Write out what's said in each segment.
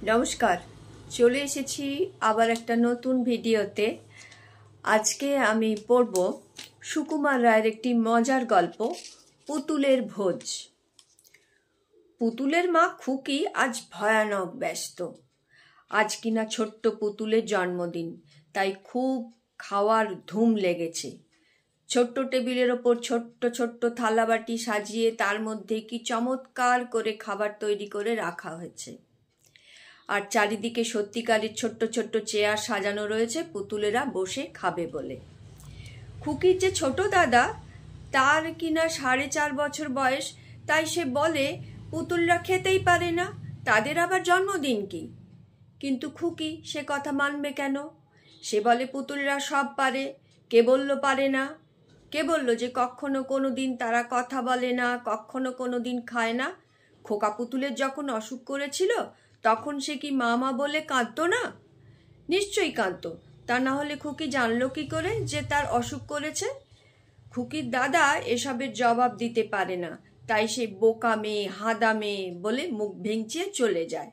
নমস্কার, চলে এসেছি আবার একটা নতুন ভিডিওতে। আজকে আমি পড়ব সুকুমার রায়ের একটি মজার গল্প, পুতুলের ভোজ। পুতুলের মা খুকি আজ ভয়ানক ব্যস্ত। আজ কিনা ছোট্ট পুতুলের জন্মদিন, তাই খুব খাওয়ার ধুম লেগেছে। ছোট্ট টেবিলের ওপর ছোট্ট ছোট্ট থালাবাটি সাজিয়ে তার মধ্যে কি চমৎকার করে খাবার তৈরি করে রাখা হয়েছে। আর চারিদিকে সত্যিকারের ছোট্ট ছোট্ট চেয়ার সাজানো রয়েছে পুতুলেরা বসে খাবে বলে। খুকির যে ছোট দাদা, তার কিনা 4.5 বছর বয়স, তাই সে বলে পুতুলরা খেতেই পারে না, তাদের আবার জন্মদিন কি। কিন্তু খুকি সে কথা মানবে কেন? সে বলে পুতুলরা সব পারে। কে বলল পারে না? কে বলল যে কখনো কোনো দিন তারা কথা বলে না, কখনো কোনো দিন খায় না? খোকা পুতুলের যখন অসুখ করেছিল তখন সে কি মা মা বলে কাঁদতো না? নিশ্চয়ই কাঁদতো, তা না হলে খুকি জানলো কি করে যে তার অসুখ করেছে? খুকির দাদা এসবের জবাব দিতে পারে না, তাই সে বোকা মেয়ে, হাঁদা মেয়ে বলে মুখ ভেঙচিয়ে চলে যায়।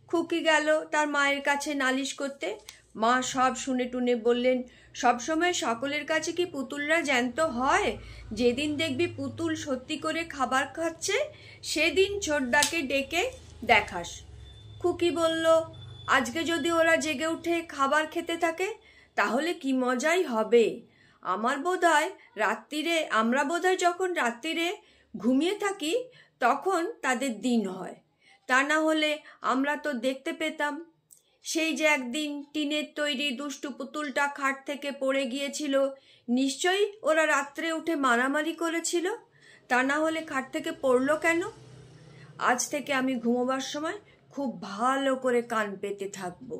খুকি গেল তার মায়ের কাছে নালিশ করতে। মা সব শুনে টুনে বললেন, সবসময় সকলের কাছে কি পুতুলরা জ্যান্ত হয়? যেদিন দেখবি পুতুল সত্যি করে খাবার খাচ্ছে সেদিন ছোটদাকে ডেকে দেখাস। খুকি বলল, আজকে যদি ওরা জেগে উঠে খাবার খেতে থাকে তাহলে কি মজাই হবে। আমরা বোধহয় যখন রাত্রিরে ঘুমিয়ে থাকি তখন তাদের দিন হয়, তা না হলে আমরা তো দেখতে পেতাম। সেই যে একদিন টিনের তৈরি দুষ্টু পুতুলটা খাট থেকে পড়ে গিয়েছিল, নিশ্চয়ই ওরা রাত্রে উঠে মারামারি করেছিল, তা না হলে খাট থেকে পড়লো কেন? আজ থেকে আমি ঘুমোবার সময় খুব ভালো করে কান পেতে থাকবো।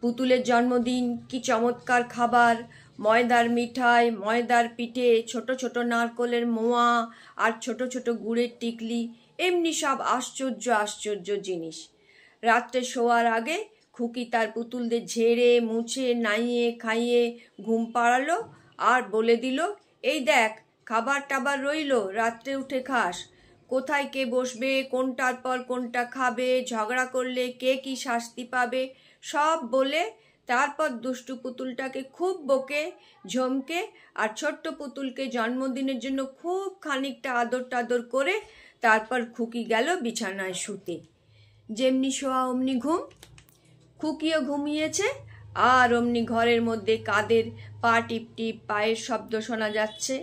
পুতুলের জন্মদিন, কি চমৎকার খাবার! ময়দার মিঠাই, ময়দার পিঠে, ছোট ছোট নারকলের মোয়া আর ছোট ছোট গুড়ের টিকলি, এমনি সব আশ্চর্য আশ্চর্য জিনিস। রাত্রে শোয়ার আগে খুকি তার পুতুলদের ঝেড়ে মুছে নাইয়ে খাইয়ে ঘুম পাড়ালো আর বলে দিল, এই দেখ খাবার টাবার রইলো, রাত্রে উঠে খাস। কোথায় কে বসবে, কোনটার পর কোনটা খাবে, ঝগড়া করলে কে কি শাস্তি পাবে, সব বলে তারপর দুষ্টু পুতুলটাকে খুব বকে ঝমকে আর ছোট্ট পুতুলকে জন্মদিনের জন্য খুব খানিকটা আদর টাদর করে তারপর খুকি গেল বিছানায় শুতে। যেমনি শোয়া অমনি ঘুম। খুকিও ঘুমিয়েছে, আর অমনি ঘরের মধ্যে কাদের পা টিপ টিপ পায়ের শব্দ শোনা যাচ্ছে।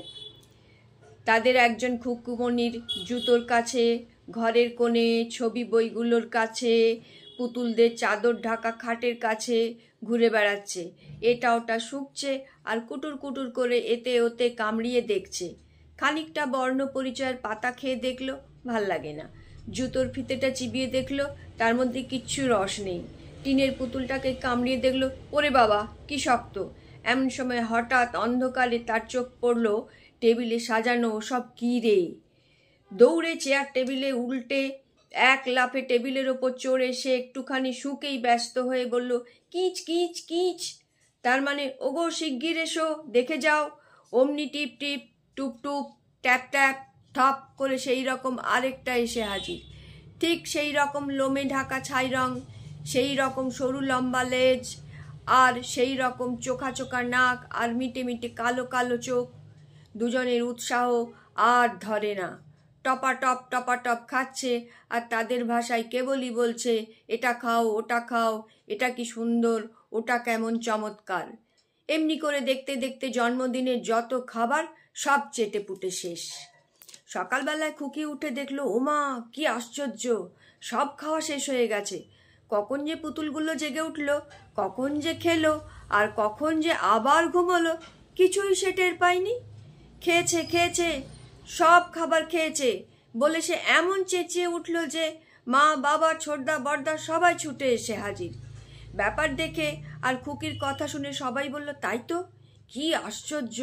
তাদের একজন খুকুমণির জুতোর কাছে, ঘরের কোণে ছবি বইগুলোর কাছে, পুতুলদের চাদর ঢাকা খাটের কাছে ঘুরে বেড়াচ্ছে। এটা ওটা শুকছে আর কুটুর কুটুর করে এতে ওতে কামড়িয়ে দেখছে। খানিকটা বর্ণ পরিচয়ের পাতা খেয়ে দেখলো, ভাল লাগে না। জুতোর ফিতেটা চিবিয়ে দেখলো, তার মধ্যে কিচ্ছু রস নেই। টিনের পুতুলটাকে কামড়িয়ে দেখলো, ওরে বাবা কি শক্ত। এমন সময় হঠাৎ অন্ধকারে তার চোখ পড়লো টেবিলে সাজানো সব কি রে। দৌড়ে চেয়ার টেবিলে উল্টে এক লাফে টেবিলের ওপর চড়ে সে একটুখানি শুকেই ব্যস্ত হয়ে বলল, কিচ কিচ কিচ। তার মানে, ওগো শিগগির এসো, দেখে যাও। অমনি টিপ টিপ টুপ টুপ ট্যাপ ট্যাপ ঠপ করে সেই রকম আরেকটা এসে হাজির। ঠিক সেই রকম লোমে ঢাকা ছাই রং, সেই রকম সরু লম্বা লেজ, আর সেই রকম চোখা চোখা নাক আর মিটে মিটে কালো কালো চোখ। দুজনের উৎসাহ আর ধরে না। টপাটপ খাচ্ছে আর তাদের ভাষায় কেবলই বলছে, এটা খাও, ওটা খাও, এটা কি সুন্দর, ওটা কেমন চমৎকার। এমনি করে দেখতে দেখতে জন্মদিনের যত খাবার সব চেটে পুটে শেষ। সকালবেলায় খুকি উঠে দেখলো, ওমা কি আশ্চর্য, সব খাওয়া শেষ হয়ে গেছে। কখন যে পুতুলগুলো জেগে উঠলো, কখন যে খেলো আর কখন যে আবার ঘুমোলো, কিছুই সে টের পায়নি। খেয়েছে, সব খাবার খেয়েছে বলে সে এমন চেঁচিয়ে উঠল যে মা বাবা ছোটদা বড়দা সবাই ছুটে এসে হাজির। ব্যাপার দেখে আর খুকির কথা শুনে সবাই বলল, তাই তো, কি আশ্চর্য।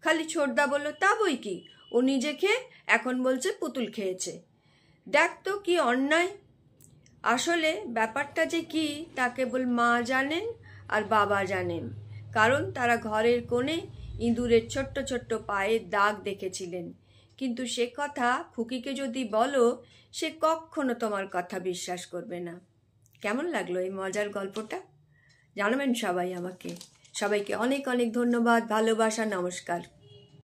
খালি ছোটদা বলল, তা বই কি, ও নিজে খেয়ে এখন বলছে পুতুল খেয়েছে। দেখ তো কি অন্যায়। আসলে ব্যাপারটা যে কি তা কেবল মা জানেন আর বাবা জানেন, কারণ তারা ঘরের কোণে ইঁদুরের ছোট্ট ছোট্ট পায়ের দাগ দেখেছিলেন। কিন্তু সে কথা খুকিকে যদি বলো, সে কখনো তোমার কথা বিশ্বাস করবে না। কেমন লাগলো এই মজার গল্পটা? জানাবেন সবাই আমাকে। সবাইকে অনেক অনেক ধন্যবাদ, ভালোবাসা, নমস্কার।